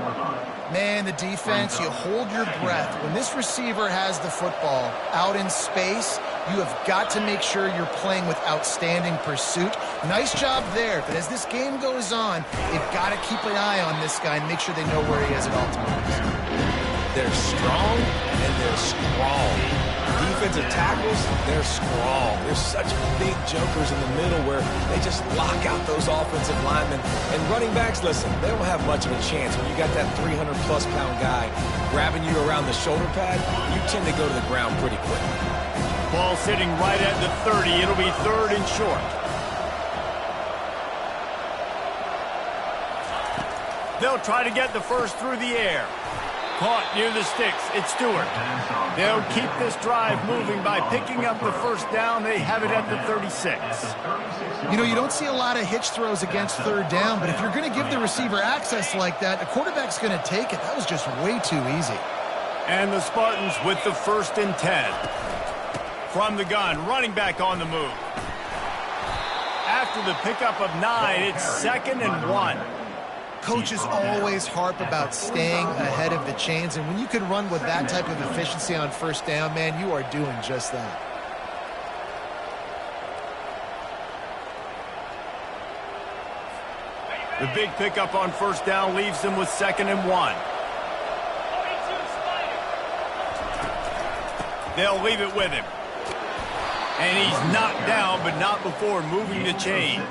Man, the defense, you hold your breath. When this receiver has the football out in space, you have got to make sure you're playing with outstanding pursuit. Nice job there, but as this game goes on, they've got to keep an eye on this guy and make sure they know where he is at all times. They're strong, and they're strong. Defensive tackles, they're strong. There's such big jokers in the middle where they just lock out those offensive linemen. And running backs, listen, they don't have much of a chance. When you got that 300-plus pound guy grabbing you around the shoulder pad, you tend to go to the ground pretty quick. Ball sitting right at the 30. It'll be 3rd and short. They'll try to get the first through the air. Caught near the sticks. It's Stewart. They'll keep this drive moving by picking up the first down. They have it at the 36. You know, you don't see a lot of hitch throws against 3rd down, but if you're going to give the receiver access like that, the quarterback's going to take it. That was just way too easy. And the Spartans with the 1st and 10. From the gun, running back on the move. After the pickup of 9, it's 2nd and 1. Coaches always harp about staying ahead of the chains, and when you can run with that type of efficiency on 1st down, man, you are doing just that. The big pickup on 1st down leaves them with 2nd and 1. They'll leave it with him. And he's knocked down, but not before moving the chains.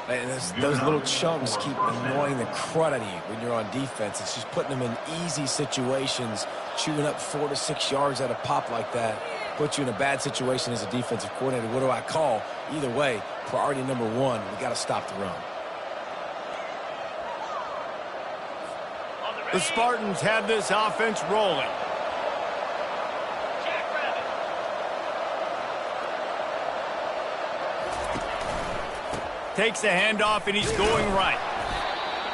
And those little chunks keep annoying the crud out of you when you're on defense. It's just putting them in easy situations, chewing up 4 to 6 yards at a pop like that. Puts you in a bad situation as a defensive coordinator. What do I call? Either way, priority number 1, we got to stop the run. The Spartans have this offense rolling. Takes the handoff, and he's going right.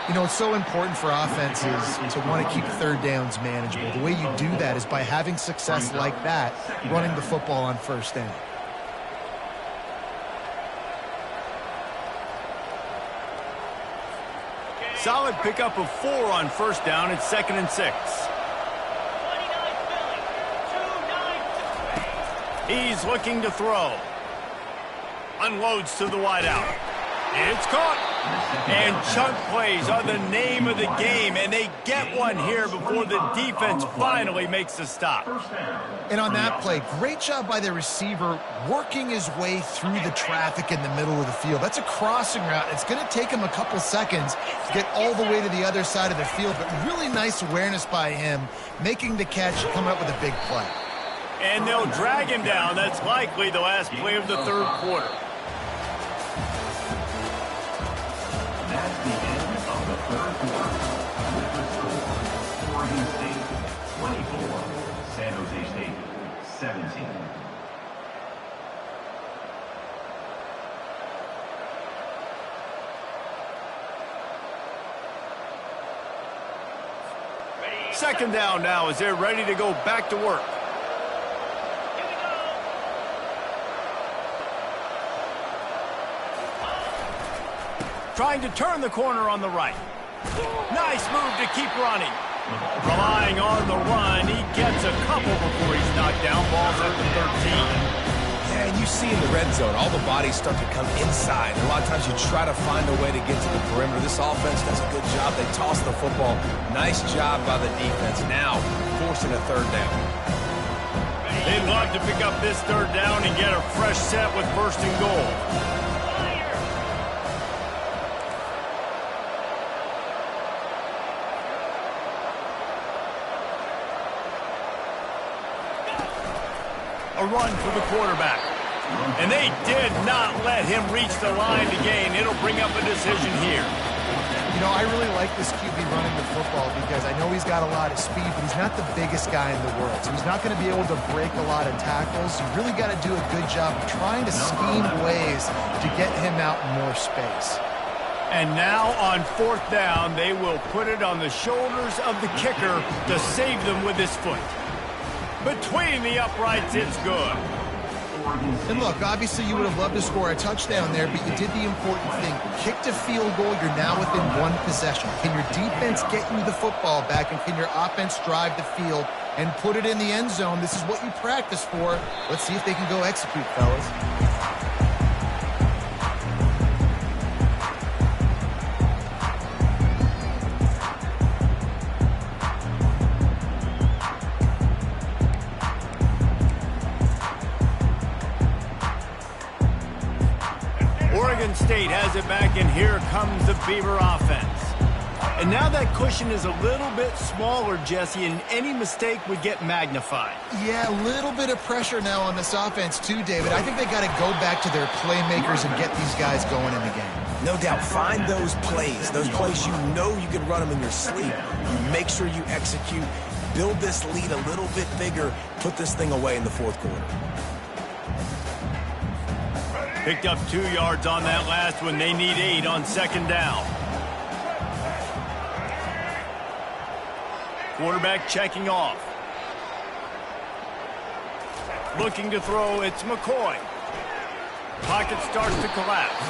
You know, it's so important for offenses to want to keep 3rd downs manageable. The way you do that is by having success like that, running the football on 1st down. Solid pickup of 4 on 1st down. It's 2nd and 6. He's looking to throw. Unloads to the wideout. It's caught. And chunk plays are the name of the game, and they get one here before the defense finally makes a stop. And on that play, great job by the receiver working his way through the traffic in the middle of the field. That's a crossing route. It's going to take him a couple seconds to get all the way to the other side of the field, but really nice awareness by him, making the catch, coming up with a big play. And they'll drag him down. That's likely the last play of the 3rd quarter. That's the end of the 3rd quarter. With the score, Oregon State 24, San Jose State 17. Second down now as they're ready to go back to work. Trying to turn the corner on the right. Nice move to keep running. Relying on the run. He gets a couple before he's knocked down. Ball's at the 13. Yeah, and you see in the red zone, all the bodies start to come inside. A lot of times you try to find a way to get to the perimeter. This offense does a good job. They toss the football. Nice job by the defense. Now, forcing a 3rd down. They'd love to pick up this 3rd down and get a fresh set with 1st and goal. A run for the quarterback. And they did not let him reach the line to gain. It'll bring up a decision here. You know, I really like this QB running the football because I know he's got a lot of speed, but he's not the biggest guy in the world. So he's not going to be able to break a lot of tackles. You really got to do a good job of trying to scheme ways to get him out in more space. And now on 4th down, they will put it on the shoulders of the kicker to save them with his foot. Between the uprights, it's good. And look, obviously you would have loved to score a touchdown there, but you did the important thing. Kicked a field goal, you're now within one possession. Can your defense get you the football back, and can your offense drive the field and put it in the end zone? This is what you practice for. Let's see if they can go execute, fellas. Oregon State has it back, and here comes the Beaver offense. And now that cushion is a little bit smaller, Jesse, and any mistake would get magnified. Yeah, a little bit of pressure now on this offense too, David. I think they got to go back to their playmakers and get these guys going in the game. No doubt. Find those plays you know you can run them in your sleep. You make sure you execute, build this lead a little bit bigger, put this thing away in the 4th quarter. Picked up 2 yards on that last one. They need 8 on 2nd down. Quarterback checking off. Looking to throw, it's McCoy. Pocket starts to collapse.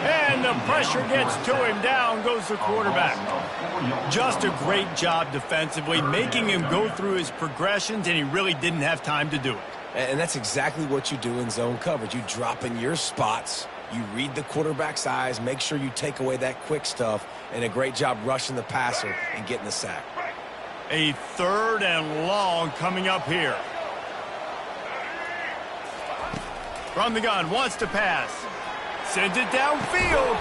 And the pressure gets to him. Down goes the quarterback. Just a great job defensively, making him go through his progressions, and he really didn't have time to do it. And that's exactly what you do in zone coverage. You drop in your spots, you read the quarterback's eyes, make sure you take away that quick stuff, and a great job rushing the passer and getting the sack. A 3rd and long coming up here. From the gun, wants to pass. Sends it downfield.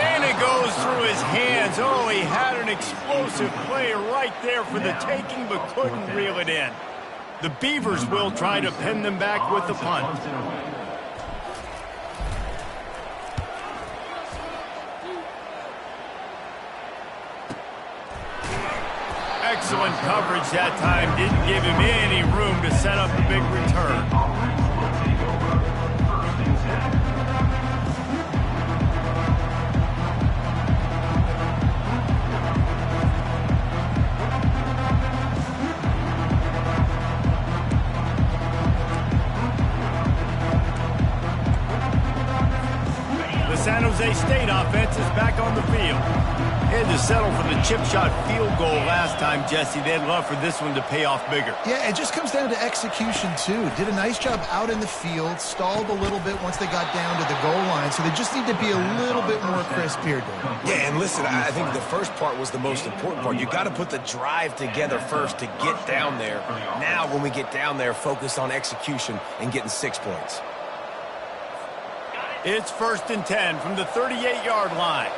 And it goes through his hands. Oh, he had an explosive play right there for the taking, but couldn't reel it in. The Beavers will try to pin them back with the punt. Excellent coverage that time. Didn't give him any room to set up a big return. San Jose State offense is back on the field. Had to settle for the chip shot field goal last time, Jesse. They'd love for this one to pay off bigger. Yeah, it just comes down to execution, too. Did a nice job out in the field, stalled a little bit once they got down to the goal line, so they just need to be a little bit more crisp here, Dave. Yeah, and listen, I think the first part was the most important part. You got to put the drive together first to get down there. Now, when we get down there, focus on execution and getting 6 points. It's 1st and 10 from the 38-yard line.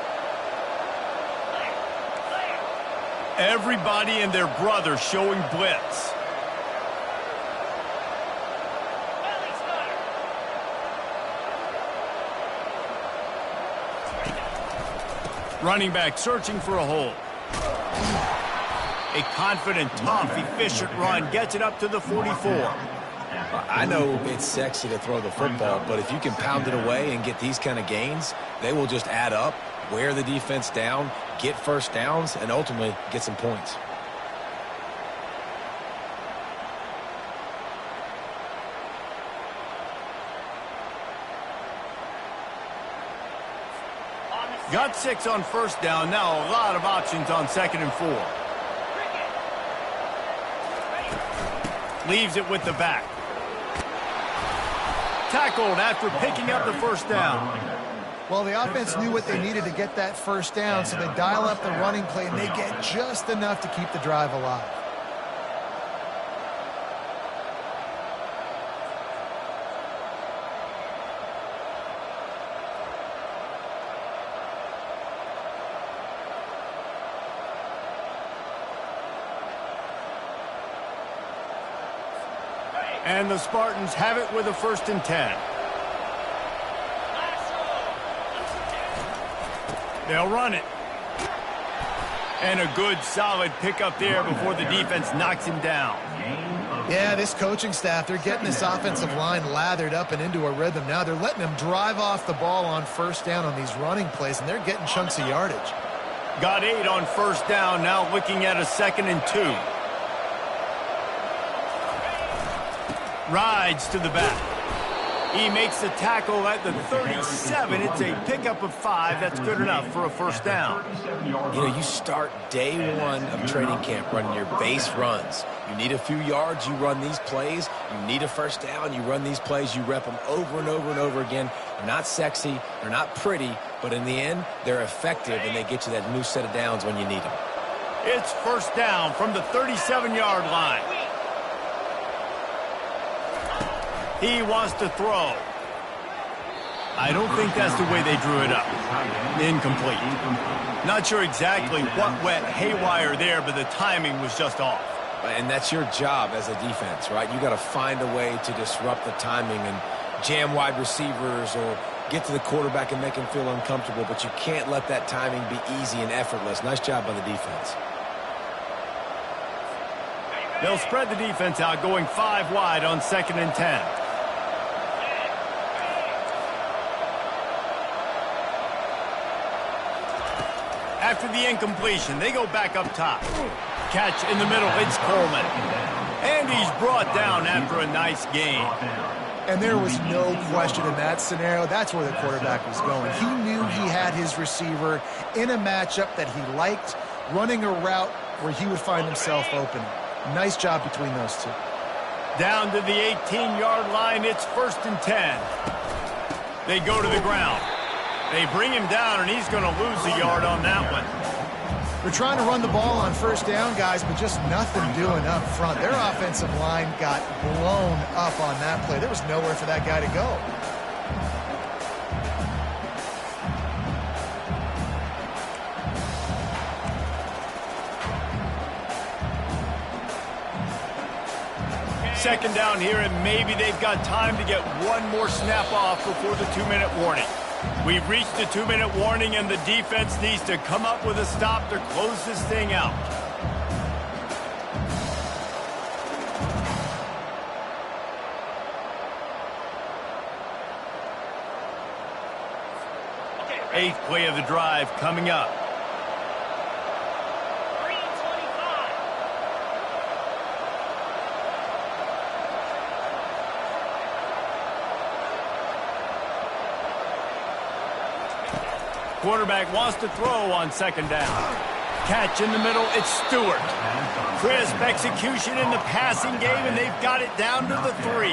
Everybody and their brother showing blitz. Running back searching for a hole. A confident, tough, efficient run gets it up to the 44. I know it's sexy to throw the football, but if you can pound it away and get these kind of gains, they will just add up, wear the defense down, get first downs, and ultimately get some points. Got 6 on 1st down. Now a lot of options on 2nd and 4. Leaves it with the back. Tackled after picking up the 1st down. Well, the offense knew what they needed to get that 1st down, so they dial up the running play, and they get just enough to keep the drive alive. And the Spartans have it with a 1st and 10. They'll run it. And a good, solid pickup there before the defense knocks him down. Yeah, this coaching staff, they're getting this offensive line lathered up and into a rhythm. Now they're letting them drive off the ball on 1st down on these running plays, and they're getting chunks of yardage. Got 8 on 1st down, now looking at a 2nd and 2. Rides to the back. He makes the tackle at the 37. It's a pickup of 5. That's good enough for a 1st down. You know, you start day 1 of training camp running your base runs. You need a few yards, you run these plays. You need a 1st down, you run these plays. You rep them over and over and over again. They're not sexy, they're not pretty, but in the end, they're effective, and they get you that new set of downs when you need them. It's 1st down from the 37-yard line. He wants to throw. I don't think that's the way they drew it up. Incomplete. Not sure exactly what went haywire there, but the timing was just off. And that's your job as a defense, right? You got to find a way to disrupt the timing and jam wide receivers or get to the quarterback and make him feel uncomfortable, but you can't let that timing be easy and effortless. Nice job by the defense. They'll spread the defense out, going 5 wide on 2nd and 10. After the incompletion, they go back up top. Catch in the middle, it's Coleman. And he's brought down after a nice gain. And there was no question in that scenario. That's where the quarterback was going. He knew he had his receiver in a matchup that he liked, running a route where he would find himself open. Nice job between those two. Down to the 18-yard line, it's 1st and 10. They go to the ground. They bring him down, and he's going to lose a yard on that one. They're trying to run the ball on 1st down, guys, but just nothing doing up front. Their offensive line got blown up on that play. There was nowhere for that guy to go. Second down here, and maybe they've got time to get one more snap off before the 2-minute warning. We've reached the 2-minute warning, and the defense needs to come up with a stop to close this thing out. Eighth play of the drive coming up. Quarterback wants to throw on 2nd down. Catch in the middle, it's Stewart. Crisp execution in the passing game, and they've got it down to the 3.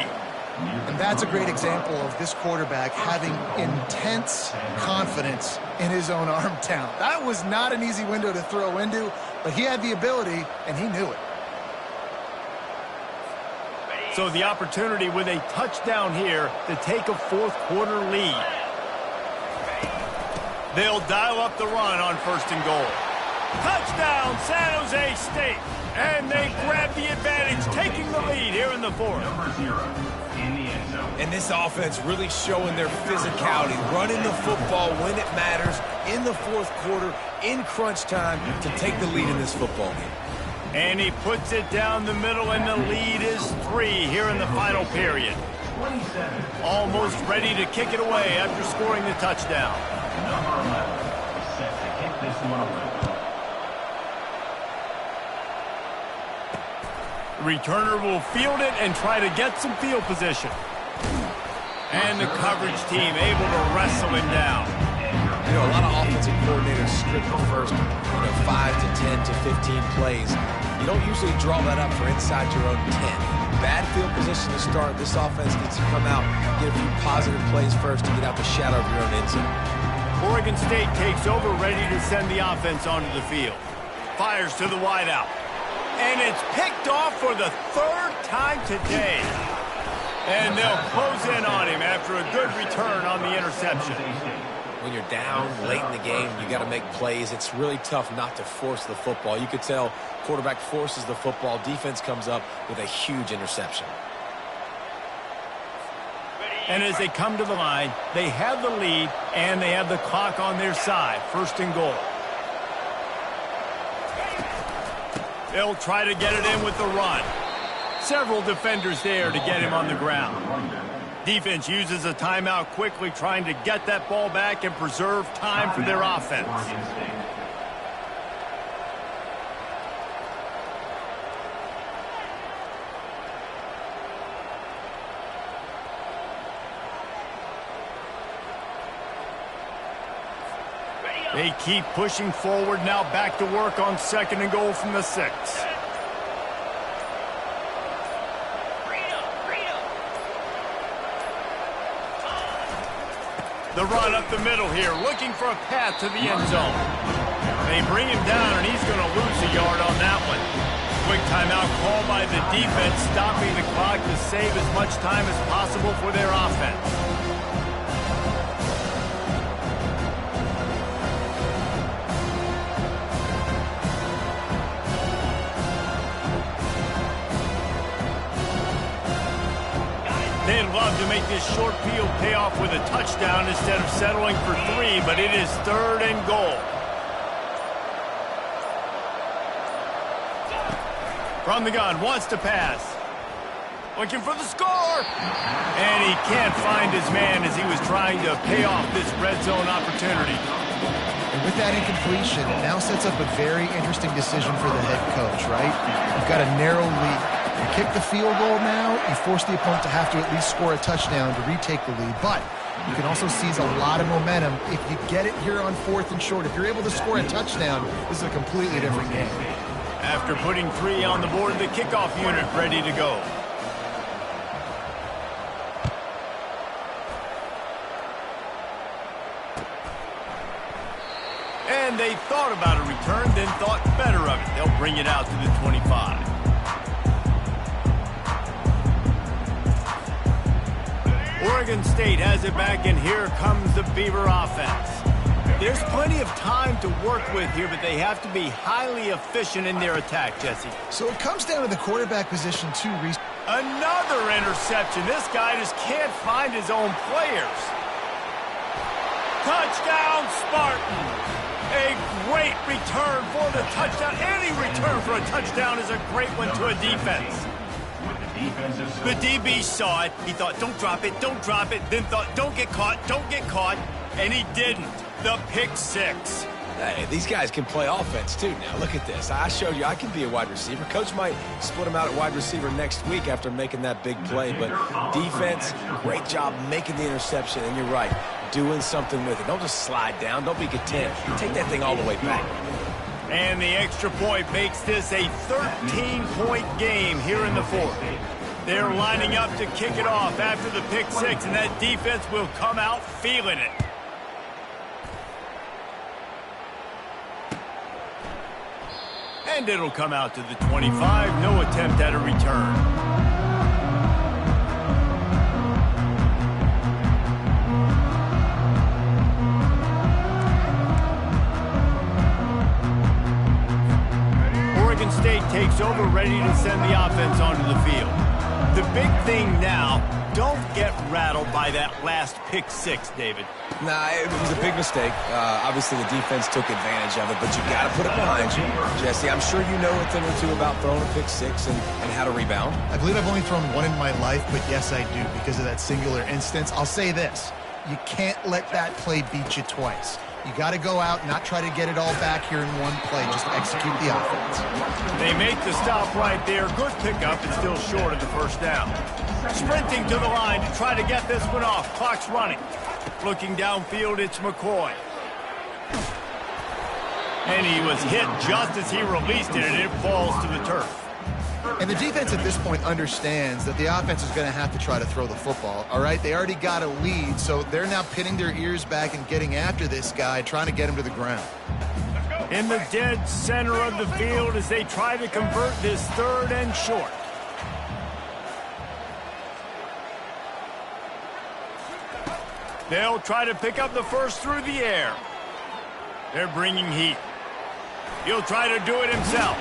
And that's a great example of this quarterback having intense confidence in his own arm talent. That was not an easy window to throw into, but he had the ability, and he knew it. So the opportunity with a touchdown here to take a 4th quarter lead. They'll dial up the run on 1st and goal. Touchdown, San Jose State. And they grab the advantage, taking the lead here in the 4th. Number 0 in the end zone. And this offense really showing their physicality, running the football when it matters, in the 4th quarter, in crunch time, to take the lead in this football game. And he puts it down the middle, and the lead is 3 here in the final period. 27. Almost ready to kick it away after scoring the touchdown. Number 11 set to kick this one away. Returner will field it and try to get some field position. And the coverage team able to wrestle him down. You know, a lot of offensive coordinators script the first 5 to 10 to 15 plays. You don't usually draw that up for inside your own 10. Bad field position to start. This offense needs to come out, get a few positive plays first to get out the shadow of your own end zone. Oregon State takes over, ready to send the offense onto the field. Fires to the wideout. And it's picked off for the 3rd time today. And they'll close in on him after a good return on the interception. When you're down late in the game, you got to make plays. It's really tough not to force the football. You could tell quarterback forces the football. Defense comes up with a huge interception. And as they come to the line, they have the lead and they have the clock on their side. First and goal. They'll try to get it in with the run. Several defenders there to get him on the ground. Defense uses a timeout quickly, trying to get that ball back and preserve time for their offense. They keep pushing forward, now back to work on second and goal from the 6. The run up the middle here, looking for a path to the end zone. They bring him down, and he's going to lose a yard on that one. Quick timeout called by the defense, stopping the clock to save as much time as possible for their offense. They'd love to make this short field pay off with a touchdown instead of settling for 3, but it is third and goal. From the gun, wants to pass. Looking for the score! And he can't find his man as he was trying to pay off this red zone opportunity. And with that incompletion, it now sets up a very interesting decision for the head coach, right? You've got a narrow lead. You kick the field goal now, you force the opponent to have to at least score a touchdown to retake the lead. But you can also seize a lot of momentum if you get it here on 4th and short. If you're able to score a touchdown, this is a completely different game. After putting 3 on the board, the kickoff unit ready to go. And they thought about a return, then thought better of it. They'll bring it out to the 25. Oregon State has it back, and here comes the Beaver offense. There's plenty of time to work with here, but they have to be highly efficient in their attack, Jesse. So it comes down to the quarterback position, too, Reese. Another interception. This guy just can't find his own players. Touchdown, Spartans. A great return for the touchdown. Any return for a touchdown is a great one to a defense. The DB saw it. He thought, don't drop it, then thought, don't get caught, and he didn't. The pick 6. Hey, these guys can play offense, too. Now, look at this. I showed you I can be a wide receiver. Coach might split him out at wide receiver next week after making that big play, but defense, great job making the interception, and you're right, doing something with it. Don't just slide down. Don't be content. Take that thing all the way back. And the extra point makes this a 13-point game here in the 4th. They're lining up to kick it off after the pick 6, and that defense will come out feeling it. And it'll come out to the 25. No attempt at a return. State takes over, ready to send the offense onto the field. The big thing now, don't get rattled by that last pick 6, David. Nah, it was a big mistake. Obviously, the defense took advantage of it, but you got to put it behind you. Jesse, I'm sure you know a thing or two about throwing a pick 6 and how to rebound. I believe I've only thrown one in my life, but yes, I do because of that singular instance. I'll say this. You can't let that play beat you twice. You got to go out, not try to get it all back here in one play. Just execute the offense. They make the stop right there. Good pickup, and still short of the first down. Sprinting to the line to try to get this one off. Clock's running. Looking downfield, it's McCoy. And he was hit just as he released it, and it falls to the turf. And the defense at this point understands that the offense is going to have to try to throw the football, all right? They already got a lead, so they're now pinning their ears back and getting after this guy, trying to get him to the ground. In the dead center of the field as they try to convert this 3rd and short. They'll try to pick up the first through the air. They're bringing heat. He'll try to do it himself.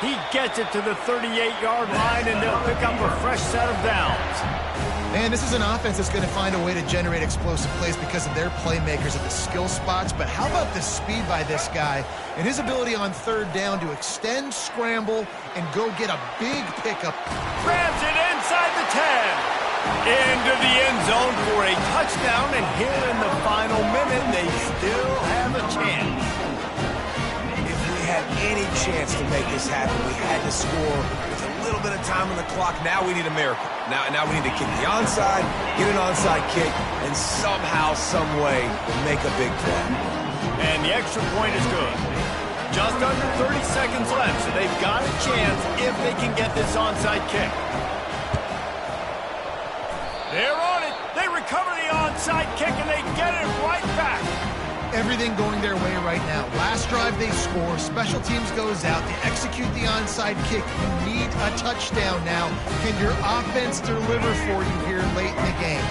He gets it to the 38-yard line, and they'll pick up a fresh set of downs. Man, this is an offense that's going to find a way to generate explosive plays because of their playmakers at the skill spots. But how about the speed by this guy and his ability on third down to extend, scramble, and go get a big pickup. Grabs it inside the 10. Into the end zone for a touchdown, and here in the final minute, they still have a chance. If we had any chance to make this happen, we had to score with a little bit of time on the clock. Now we need a miracle. Now we need to kick the onside, get an onside kick, and somehow, some way, make a big play. And the extra point is good. Just under 30 seconds left, so they've got a chance if they can get this onside kick. They're on it. They recover the onside kick, and they get it right back. Everything going their way right now. Last drive they score. Special teams goes out. They execute the onside kick. You need a touchdown now. Can your offense deliver for you here late in the game?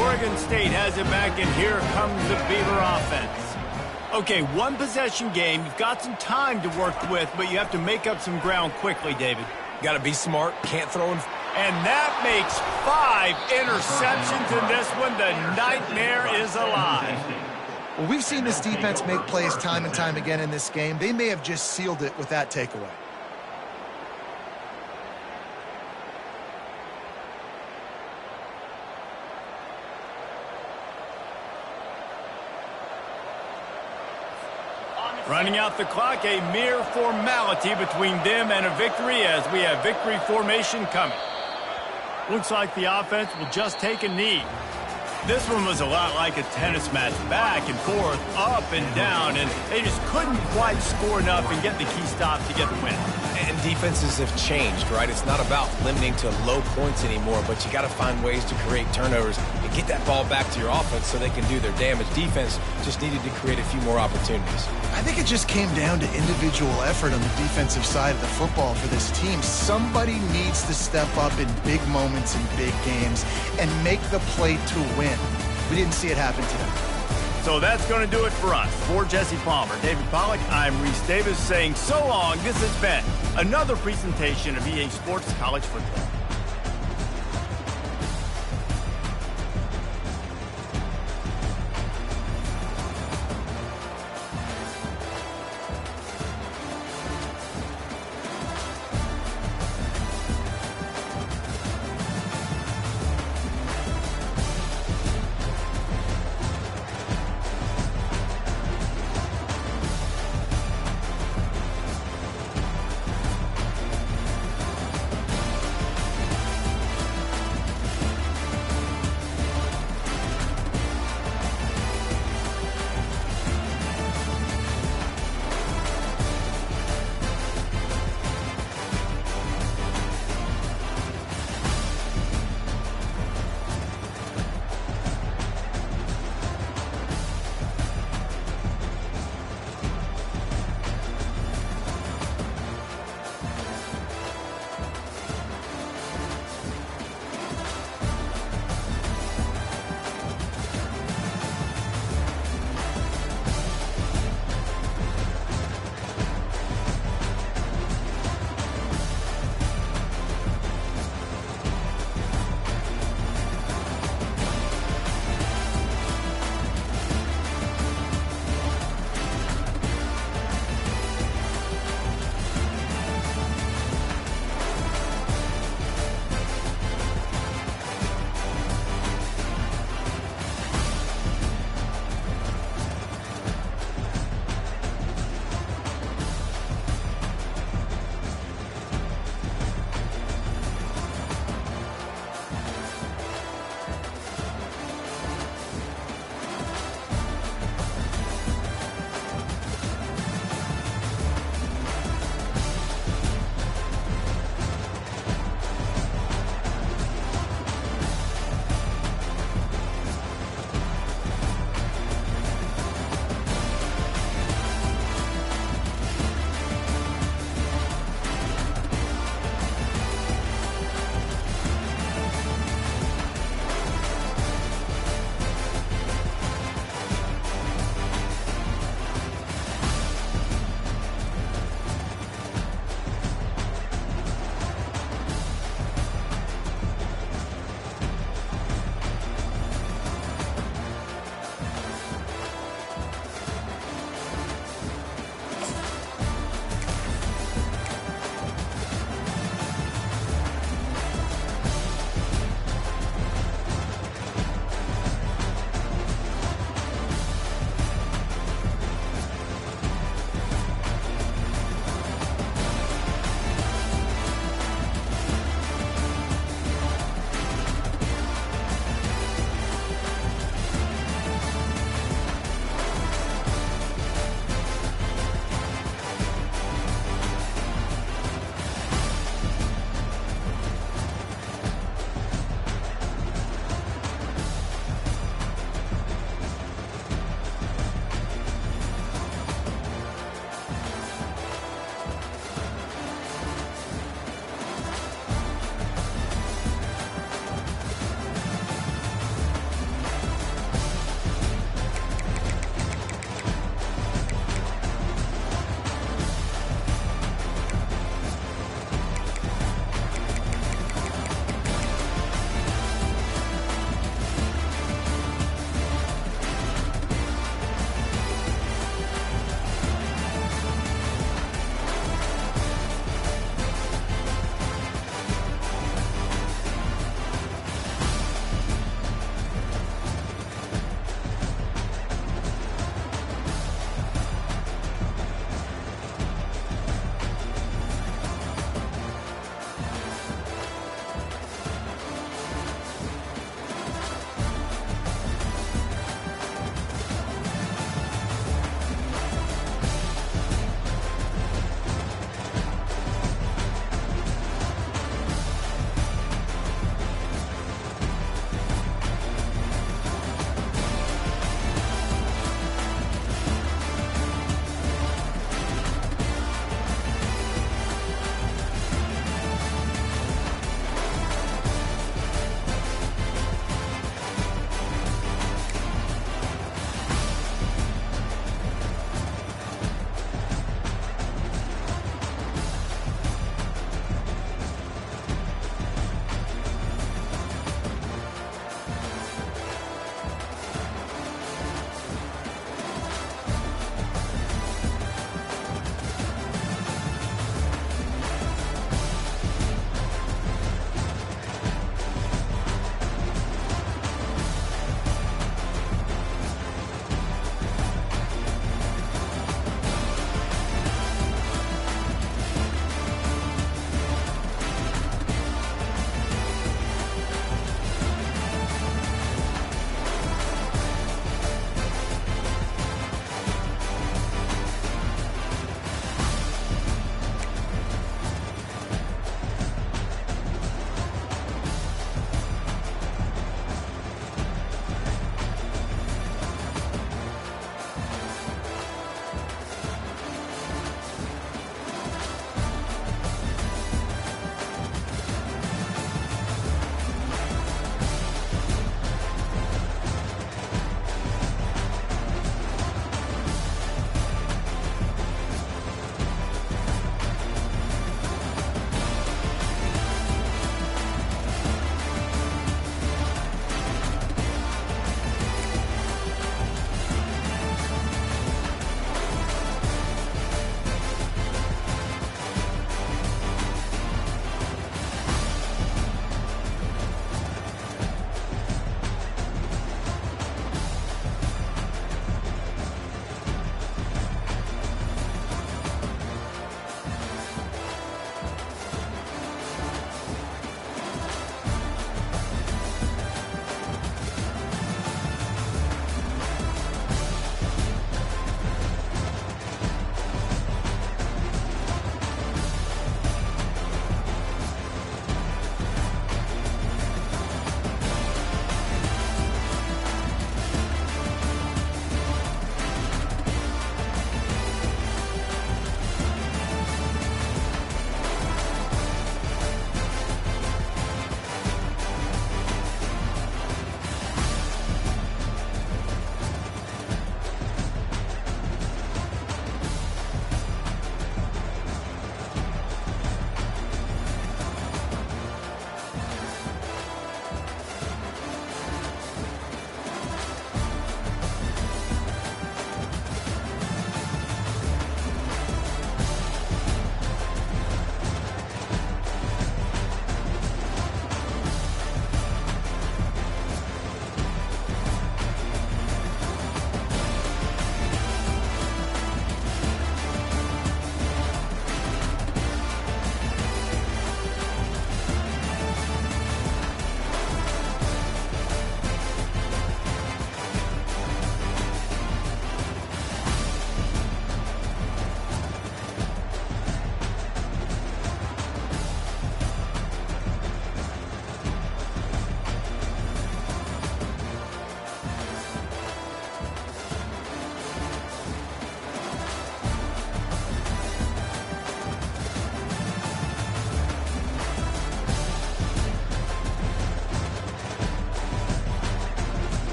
Oregon State has it back, and here comes the Beaver offense. Okay, one possession game. You've got some time to work with, but you have to make up some ground quickly, David. Got to be smart. Can't throw in. And that makes 5 interceptions in this one. The nightmare is alive. Well, we've seen this defense make plays time and time again in this game. They may have just sealed it with that takeaway. Running out the clock, a mere formality between them and a victory as we have victory formation coming. Looks like the offense will just take a knee. This one was a lot like a tennis match, back and forth, up and down, and they just couldn't quite score enough and get the key stop to get the win. And defenses have changed, right? It's not about limiting to low points anymore, but you got to find ways to create turnovers and get that ball back to your offense so they can do their damage. Defense just needed to create a few more opportunities. I think it just came down to individual effort on the defensive side of the football for this team. Somebody needs to step up in big moments in big games and make the play to win. We didn't see it happen today. So that's going to do it for us. For Jesse Palmer, David Pollack, I'm Reese Davis saying so long. This has been another presentation of EA Sports College Football.